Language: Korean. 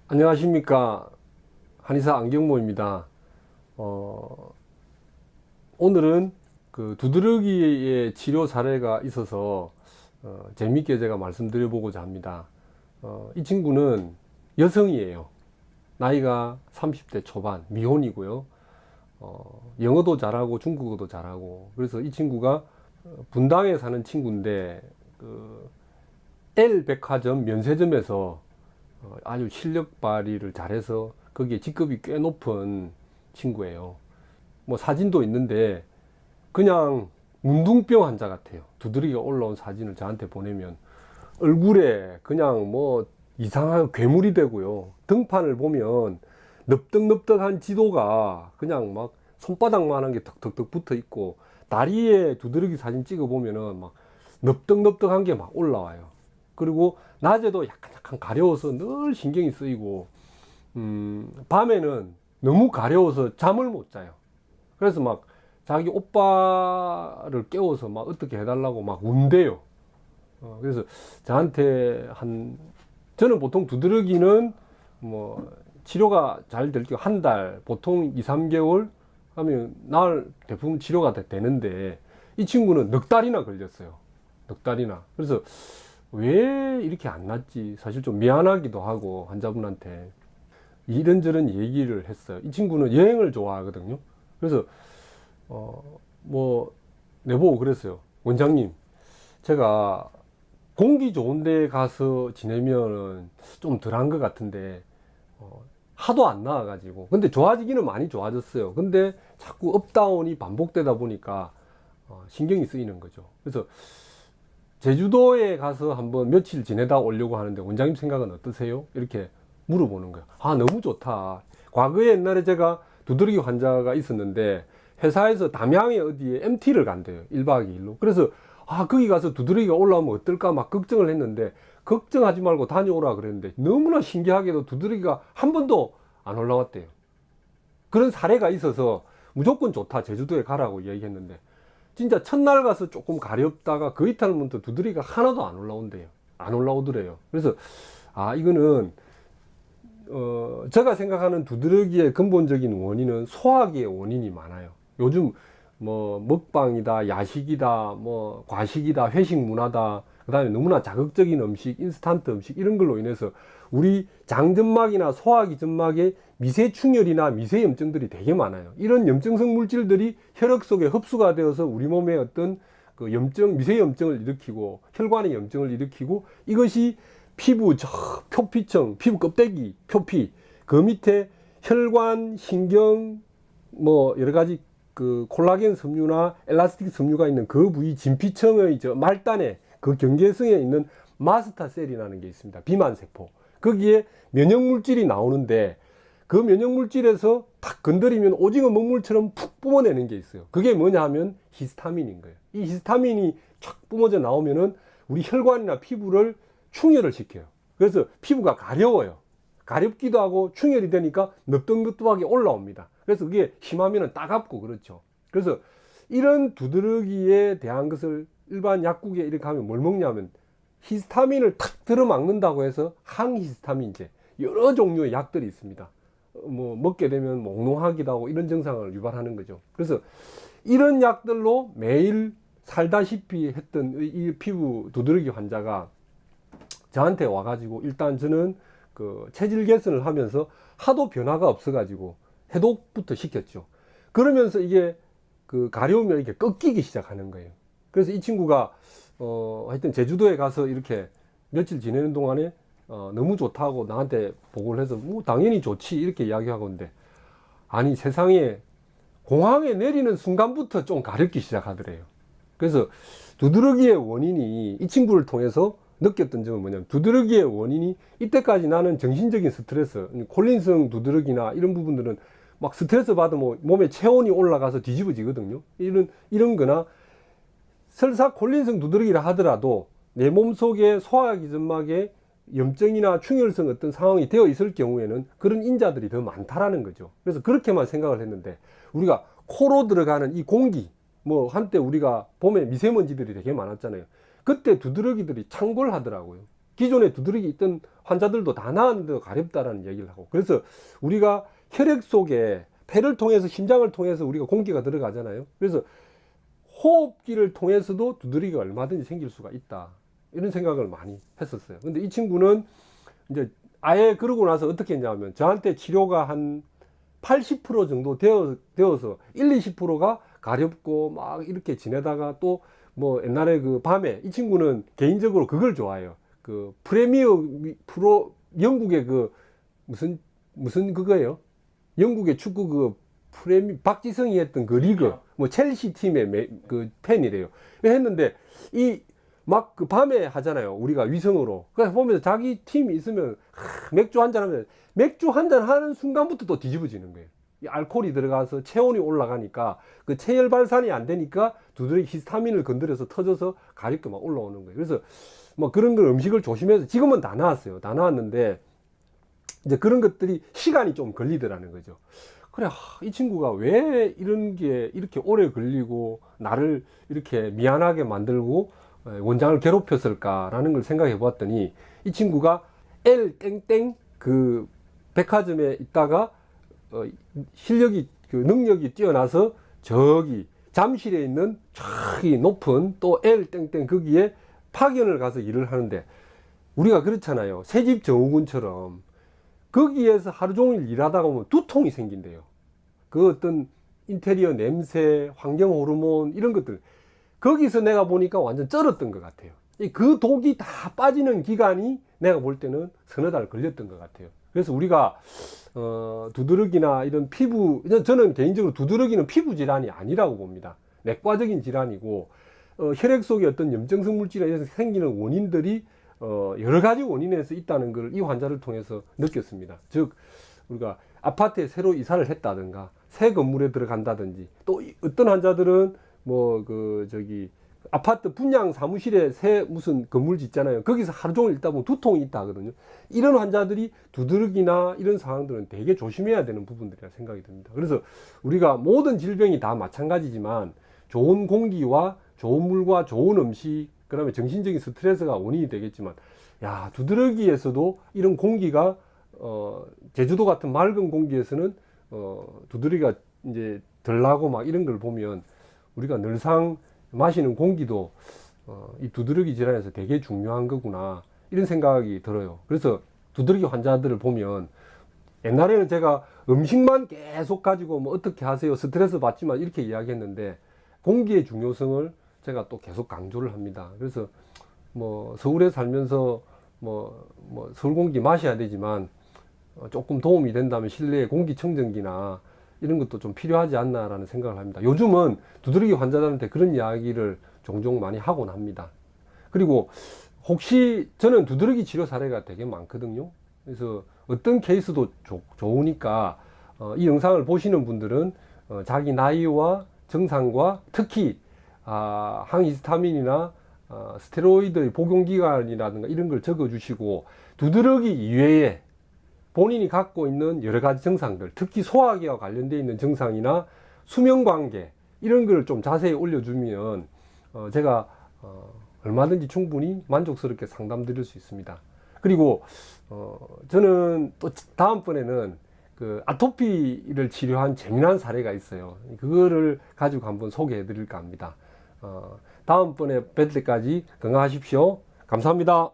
안녕하십니까. 한의사 안경모입니다. 오늘은 그 두드러기의 치료 사례가 있어서 재밌게 제가 말씀드려보고자 합니다. 이 친구는 여성이에요. 나이가 30대 초반, 미혼이고요. 영어도 잘하고 중국어도 잘하고, 그래서 이 친구가 분당에 사는 친구인데 그 L백화점 면세점에서 아주 실력 발휘를 잘해서 거기에 직급이 꽤 높은 친구예요. 뭐 사진도 있는데 그냥 문둥병 환자 같아요. 두드러기가 올라온 사진을 저한테 보내면 얼굴에 그냥 뭐 이상한 괴물이 되고요. 등판을 보면 넓적넓적한 지도가 그냥 막 손바닥만한 게 턱턱턱 붙어 있고, 다리에 두드러기 사진 찍어 보면은 막 넓적넓적한 게 막 올라와요. 그리고 낮에도 약간 가려워서 늘 신경이 쓰이고, 밤에는 너무 가려워서 잠을 못 자요. 그래서 막 자기 오빠를 깨워서 막 어떻게 해달라고 막 운대요. 그래서 저한테 저는 보통 두드러기는 뭐 치료가 잘 될 경우 한 달, 보통 2, 3개월 하면 대부분 치료가 되는데, 이 친구는 넉 달이나 걸렸어요. 넉 달이나. 그래서 왜 이렇게 안 낫지? 사실 좀 미안하기도 하고, 환자분한테 이런저런 얘기를 했어요. 이 친구는 여행을 좋아하거든요. 그래서 뭐 내보고 그랬어요. 원장님, 제가 공기 좋은 데 가서 지내면은 좀 덜한 것 같은데 하도 안 나와가지고, 근데 좋아지기는 많이 좋아졌어요. 근데 자꾸 업다운이 반복되다 보니까 신경이 쓰이는 거죠. 그래서 제주도에 가서 한번 며칠 지내다 오려고 하는데 원장님 생각은 어떠세요? 이렇게 물어보는 거예요. 아, 너무 좋다. 과거에 옛날에 제가 두드러기 환자가 있었는데 회사에서 담양에 어디에 MT를 간대요. 1박 2일로. 그래서 거기 가서 두드러기가 올라오면 어떨까 막 걱정을 했는데, 걱정하지 말고 다녀오라 그랬는데 너무나 신기하게도 두드러기가 한 번도 안 올라왔대요. 그런 사례가 있어서 무조건 좋다, 제주도에 가라고 얘기했는데, 진짜 첫날 가서 조금 가렵다가 그 이탈부터 두드러기가 하나도 안 올라온대요. 안 올라오더래요. 그래서 이거는 제가 생각하는 두드러기의 근본적인 원인은 소화기의 원인이 많아요. 요즘 뭐 먹방이다, 야식이다, 뭐 과식이다, 회식 문화다, 그 다음에 너무나 자극적인 음식, 인스턴트 음식, 이런 걸로 인해서 우리 장점막이나 소화기 점막에 미세충혈이나 미세염증들이 되게 많아요. 이런 염증성 물질들이 혈액 속에 흡수가 되어서 우리 몸에 어떤 그 미세염증을 일으키고 혈관의 염증을 일으키고, 이것이 피부 표피층, 피부 껍데기, 표피, 그 밑에 혈관, 신경, 뭐 여러 가지 그 콜라겐 섬유나 엘라스틱 섬유가 있는 그 부위 진피층의 말단에 그 경계성에 있는 마스터셀이라는 게 있습니다. 비만세포. 거기에 면역물질이 나오는데, 그 면역물질에서 탁 건드리면 오징어 먹물처럼 푹 뿜어내는 게 있어요. 그게 뭐냐 하면 히스타민인 거예요. 이 히스타민이 촥 뿜어져 나오면은 우리 혈관이나 피부를 충혈을 시켜요. 그래서 피부가 가려워요. 가렵기도 하고 충혈이 되니까 넙떡넙떡하게 올라옵니다. 그래서 그게 심하면은 따갑고 그렇죠. 그래서 이런 두드러기에 대한 것을 일반 약국에 이렇게 가면 뭘 먹냐면 히스타민을 탁 들어막는다고 해서 항히스타민제, 여러 종류의 약들이 있습니다. 뭐 먹게 되면 몽롱하기도 하고 이런 증상을 유발하는 거죠. 그래서 이런 약들로 매일 살다시피 했던 이 피부 두드러기 환자가 저한테 와가지고, 일단 저는 그 체질 개선을 하면서 하도 변화가 없어가지고 해독부터 시켰죠. 그러면서 이게 그 가려움이 이렇게 꺾이기 시작하는 거예요. 그래서 이 친구가 하여튼 제주도에 가서 이렇게 며칠 지내는 동안에 너무 좋다고 나한테 보고를 해서 뭐 당연히 좋지 이렇게 이야기하고 있는데, 아니 세상에 공항에 내리는 순간부터 좀 가렵기 시작하더래요. 그래서 두드러기의 원인이, 이 친구를 통해서 느꼈던 점은 뭐냐면, 두드러기의 원인이 이때까지 나는 정신적인 스트레스, 콜린성 두드러기나 이런 부분들은 막 스트레스 받으면 몸에 체온이 올라가서 뒤집어지거든요. 이런 거나, 설사 콜린성 두드러기라 하더라도 내 몸속에 소화기 점막에 염증이나 충혈성 어떤 상황이 되어 있을 경우에는 그런 인자들이 더 많다라는 거죠. 그래서 그렇게만 생각을 했는데, 우리가 코로 들어가는 이 공기, 뭐 한때 우리가 봄에 미세먼지들이 되게 많았잖아요. 그때 두드러기들이 창궐하더라고요. 기존에 두드러기 있던 환자들도 다 나았는데도 가렵다라는 얘기를 하고, 그래서 우리가 혈액 속에 폐를 통해서 심장을 통해서 우리가 공기가 들어가잖아요. 그래서 호흡기를 통해서도 두드러기가 얼마든지 생길 수가 있다, 이런 생각을 많이 했었어요. 근데 이 친구는 이제 아예 그러고 나서 어떻게 했냐면, 저한테 치료가 한 80% 정도 되어서 20%가 가렵고 막 이렇게 지내다가, 또 뭐 옛날에 그 밤에, 이 친구는 개인적으로 그걸 좋아해요. 그 프리미어 프로, 영국의 그 무슨 그거예요? 영국의 축구 그 박지성이 했던 그 리그, 뭐 첼시 팀의 그 팬이래요. 했는데 이 막 그 밤에 하잖아요, 우리가 위성으로. 그래서 보면서 자기 팀이 있으면 맥주 한잔 하면, 맥주 한잔 하는 순간부터 또 뒤집어지는 거예요. 이 알코올이 들어가서 체온이 올라가니까 그 체열 발산이 안 되니까 두드러기 히스타민을 건드려서 터져서 가렵게 막 올라오는 거예요. 그래서 뭐 그런 걸 음식을 조심해서, 지금은 다 나았어요. 다 나았는데 이제 그런 것들이 시간이 좀 걸리더라는 거죠. 그래, 이 친구가 왜 이런 게 이렇게 오래 걸리고 나를 이렇게 미안하게 만들고 원장을 괴롭혔을까라는 걸 생각해 보았더니, 이 친구가 L 땡땡 그 백화점에 있다가 실력이, 그 능력이 뛰어나서 저기 잠실에 있는 저기 높은 또 L 땡땡 거기에 파견을 가서 일을 하는데, 우리가 그렇잖아요. 새집 증후군처럼 거기에서 하루 종일 일하다가 보면 두통이 생긴대요. 그 어떤 인테리어 냄새, 환경 호르몬 이런 것들, 거기서 내가 보니까 완전 쩔었던 것 같아요. 그 독이 다 빠지는 기간이 내가 볼 때는 서너 달 걸렸던 것 같아요. 그래서 우리가 두드러기나 이런 피부, 저는 개인적으로 두드러기는 피부 질환이 아니라고 봅니다. 내과적인 질환이고, 혈액 속에 어떤 염증성 물질에 생기는 원인들이 여러 가지 원인에서 있다는 걸 이 환자를 통해서 느꼈습니다. 즉, 우리가 아파트에 새로 이사를 했다든가 새 건물에 들어간다든지, 또 어떤 환자들은 뭐 아파트 분양 사무실에 새 무슨 건물 짓잖아요. 거기서 하루 종일 있다 보면 두통이 있다 하거든요. 이런 환자들이 두드러기나 이런 상황들은 되게 조심해야 되는 부분들이라 생각이 듭니다. 그래서 우리가 모든 질병이 다 마찬가지지만, 좋은 공기와 좋은 물과 좋은 음식, 그 다음에 정신적인 스트레스가 원인이 되겠지만, 야, 두드러기에서도 이런 공기가 제주도 같은 맑은 공기에서는 두드러기가 이제 덜 나고 막 이런 걸 보면, 우리가 늘상 마시는 공기도 이 두드러기 질환에서 되게 중요한 거구나, 이런 생각이 들어요. 그래서 두드러기 환자들을 보면, 옛날에는 제가 음식만 계속 가지고 뭐 어떻게 하세요, 스트레스 받지만 이렇게 이야기했는데, 공기의 중요성을 제가 또 계속 강조를 합니다. 그래서 뭐 서울에 살면서 뭐 서울 공기 마셔야 되지만, 조금 도움이 된다면 실내 공기청정기나 이런 것도 좀 필요하지 않나라는 생각을 합니다. 요즘은 두드러기 환자들한테 그런 이야기를 종종 많이 하곤 합니다. 그리고 혹시 저는 두드러기 치료 사례가 되게 많거든요. 그래서 어떤 케이스도 좋으니까 이 영상을 보시는 분들은 자기 나이와 증상과 특히 항히스타민이나 스테로이드 복용기간이라든가 이런 걸 적어주시고, 두드러기 이외에 본인이 갖고 있는 여러 가지 증상들, 특히 소화기와 관련되어 있는 증상이나 수면관계 이런 걸 좀 자세히 올려주면 제가 얼마든지 충분히 만족스럽게 상담 드릴 수 있습니다. 그리고 저는 또 다음번에는 그 아토피를 치료한 재미난 사례가 있어요. 그거를 가지고 한번 소개해 드릴까 합니다. 다음번에 뵐 때까지 건강하십시오. 감사합니다.